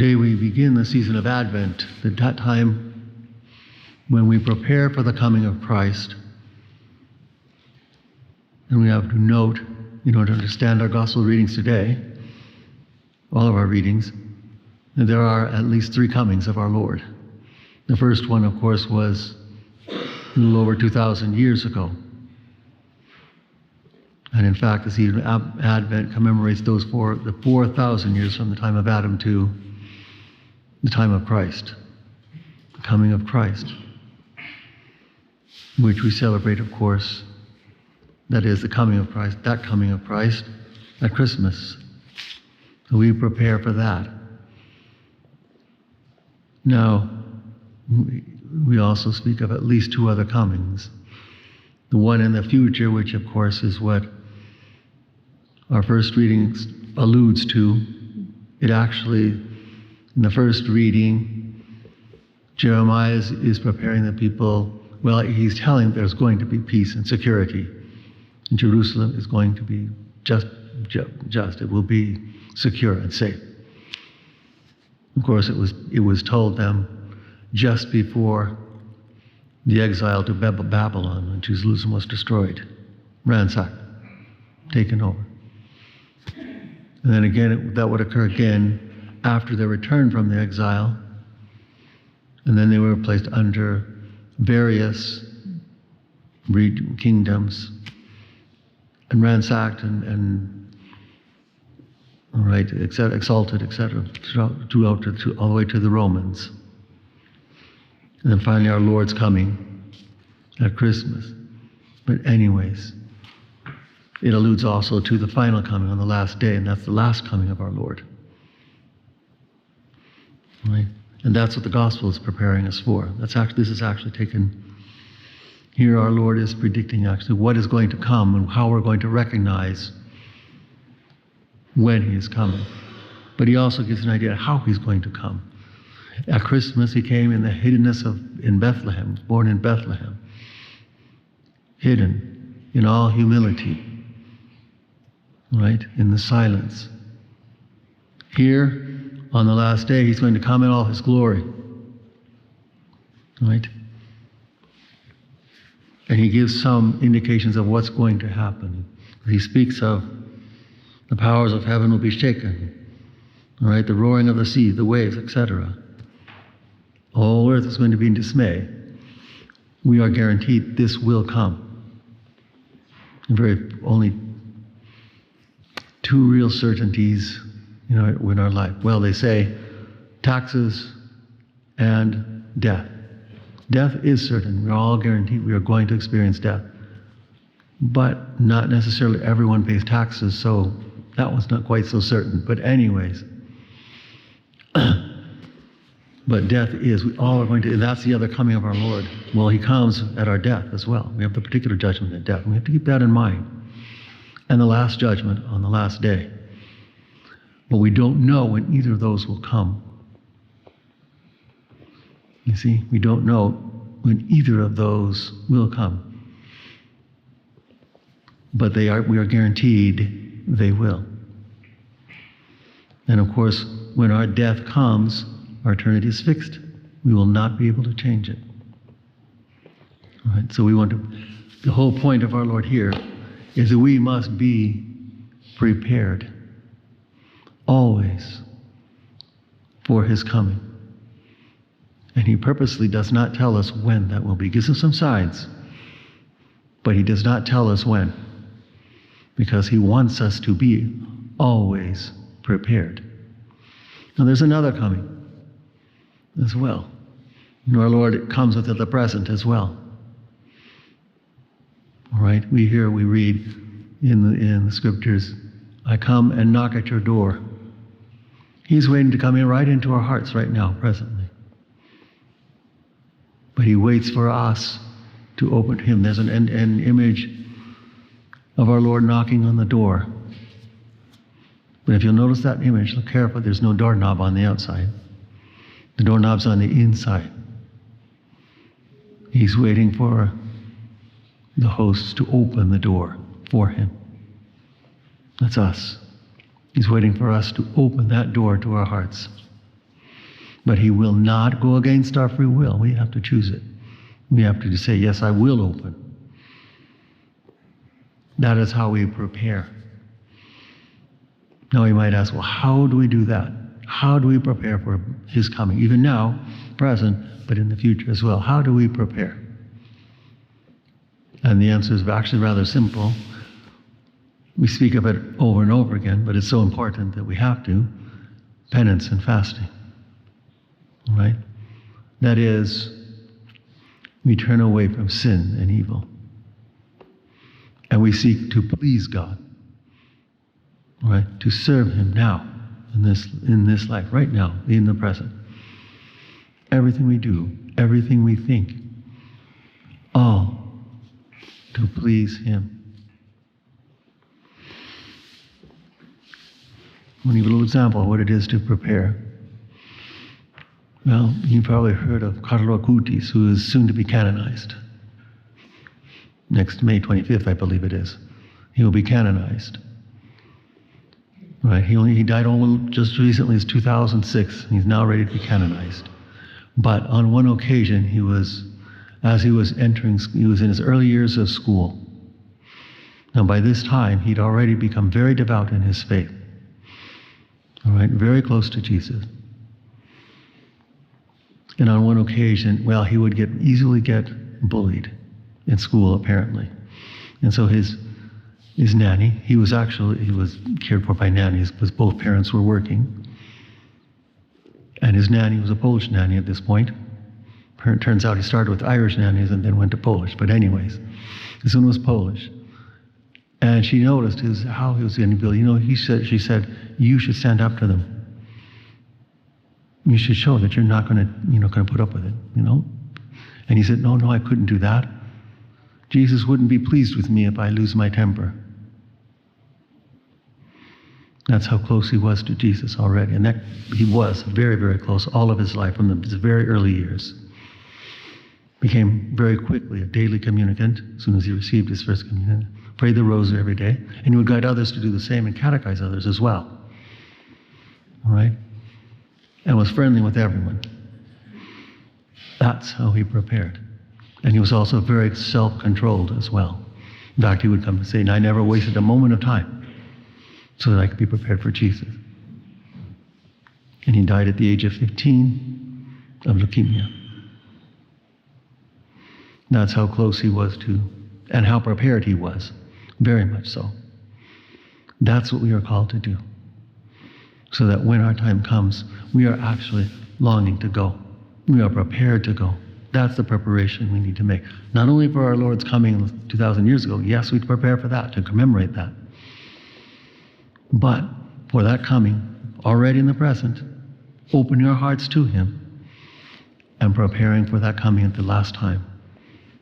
Today we begin the season of Advent, that time when we prepare for the coming of Christ. And we have to note, in order to understand our gospel readings today, all of our readings, that there are at least three comings of our Lord. The first one, of course, was a little over 2,000 years ago. And in fact, the season of Advent commemorates the 4,000 years from the time of Adam to the time of Christ, the coming of Christ, which we celebrate, of course. That is the coming of Christ, that coming of Christ at Christmas. So we prepare for that. Now, we also speak of at least two other comings. The one in the future, which of course is what our first reading alludes to. It actually, in the first reading, Jeremiah is preparing the people. Well, he's telling them there's going to be peace and security. And Jerusalem is going to be just. It will be secure and safe. Of course, it was told them just before the exile to Babylon, when Jerusalem was destroyed, ransacked, taken over. And then again, that would occur again after their return from the exile. And then they were placed under various kingdoms and ransacked and exalted, etc., all the way to the Romans. And then finally our Lord's coming at Christmas. But anyways, it alludes also to the final coming on the last day, and that's the last coming of our Lord. Right? And that's what the gospel is preparing us for. This is actually taken. Here our Lord is predicting actually what is going to come and how we're going to recognize when he is coming. But he also gives an idea of how he's going to come. At Christmas, he came in the hiddenness in Bethlehem, born in Bethlehem, hidden in all humility, right, in the silence. Here, on the last day, he's going to come in all his glory, right? And he gives some indications of what's going to happen. He speaks of the powers of heaven will be shaken, right? The roaring of the sea, the waves, etc. All earth is going to be in dismay. We are guaranteed this will come. And only two real certainties in our life. Well, they say taxes and death. Death is certain. We're all guaranteed we are going to experience death. But not necessarily everyone pays taxes, so that one's not quite so certain. But anyways, but death is, we all are going to, and that's the other coming of our Lord. Well, he comes at our death as well. We have the particular judgment at death, and we have to keep that in mind. And the last judgment on the last day. But we don't know when either of those will come. You see, we don't know when either of those will come. But we are guaranteed they will. And of course, when our death comes, our eternity is fixed. We will not be able to change it. All right? So the whole point of our Lord here is that we must be prepared always for his coming. And he purposely does not tell us when that will be. He gives us some signs, but he does not tell us when, because he wants us to be always prepared. Now there's another coming as well. Our Lord comes with the present as well. All right, we read in the scriptures, I come and knock at your door. He's waiting to come in right into our hearts right now, presently. But he waits for us to open to him. There's an image of our Lord knocking on the door. But if you'll notice that image, look carefully, there's no doorknob on the outside. The doorknob's on the inside. He's waiting for the hosts to open the door for him. That's us. He's waiting for us to open that door to our hearts. But he will not go against our free will. We have to choose it. We have to say, yes, I will open. That is how we prepare. Now you might ask, well, how do we do that? How do we prepare for his coming? Even now, present, but in the future as well. How do we prepare? And the answer is actually rather simple. We speak of it over and over again, but it's so important that we have to. Penance and fasting. All right? That is, we turn away from sin and evil. And we seek to please God. All right? To serve him now, in this life, right now, in the present. Everything we do, everything we think, all to please him. One little example of what it is to prepare. Well, you've probably heard of Carlo Acutis, who is soon to be canonized. Next May 25th, I believe it is. He will be canonized. Right? He died only just recently, it's 2006, and he's now ready to be canonized. But on one occasion, he was in his early years of school. Now by this time, he'd already become very devout in his faith. All right, very close to Jesus. And on one occasion, well, he would easily get bullied in school, apparently. And so his nanny, he was cared for by nannies because both parents were working. And his nanny was a Polish nanny at this point. It turns out he started with Irish nannies and then went to Polish. But anyways, this one was Polish. And she noticed how he was getting bullied. She said, you should stand up to them. You should show that you're not going to put up with it, And he said, no, I couldn't do that. Jesus wouldn't be pleased with me if I lose my temper. That's how close he was to Jesus already. And that he was very, very close all of his life, from his very early years. Became very quickly a daily communicant as soon as he received his first communion. Prayed the rosary every day. And he would guide others to do the same and catechize others as well. All right? And was friendly with everyone. That's how he prepared. And he was also very self-controlled as well. In fact, he would come and say, I never wasted a moment of time so that I could be prepared for Jesus. And he died at the age of 15 of leukemia. That's how close he was to, and how prepared he was. Very much so. That's what we are called to do. So that when our time comes, we are actually longing to go. We are prepared to go. That's the preparation we need to make. Not only for our Lord's coming 2,000 years ago, yes, we prepare for that, to commemorate that. But for that coming, already in the present, open your hearts to him and preparing for that coming at the last time,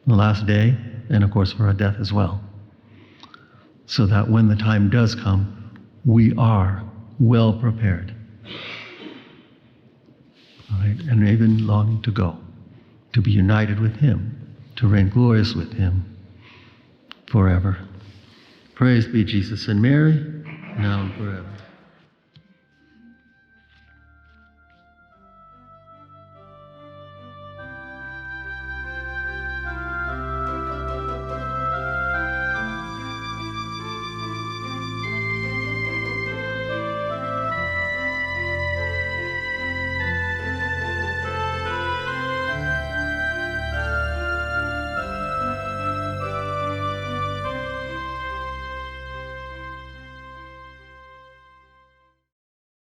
the last day, and of course for our death as well. So that when the time does come, we are well prepared. All right? And even longing to go, to be united with him, to reign glorious with him forever. Praise be Jesus and Mary, now and forever.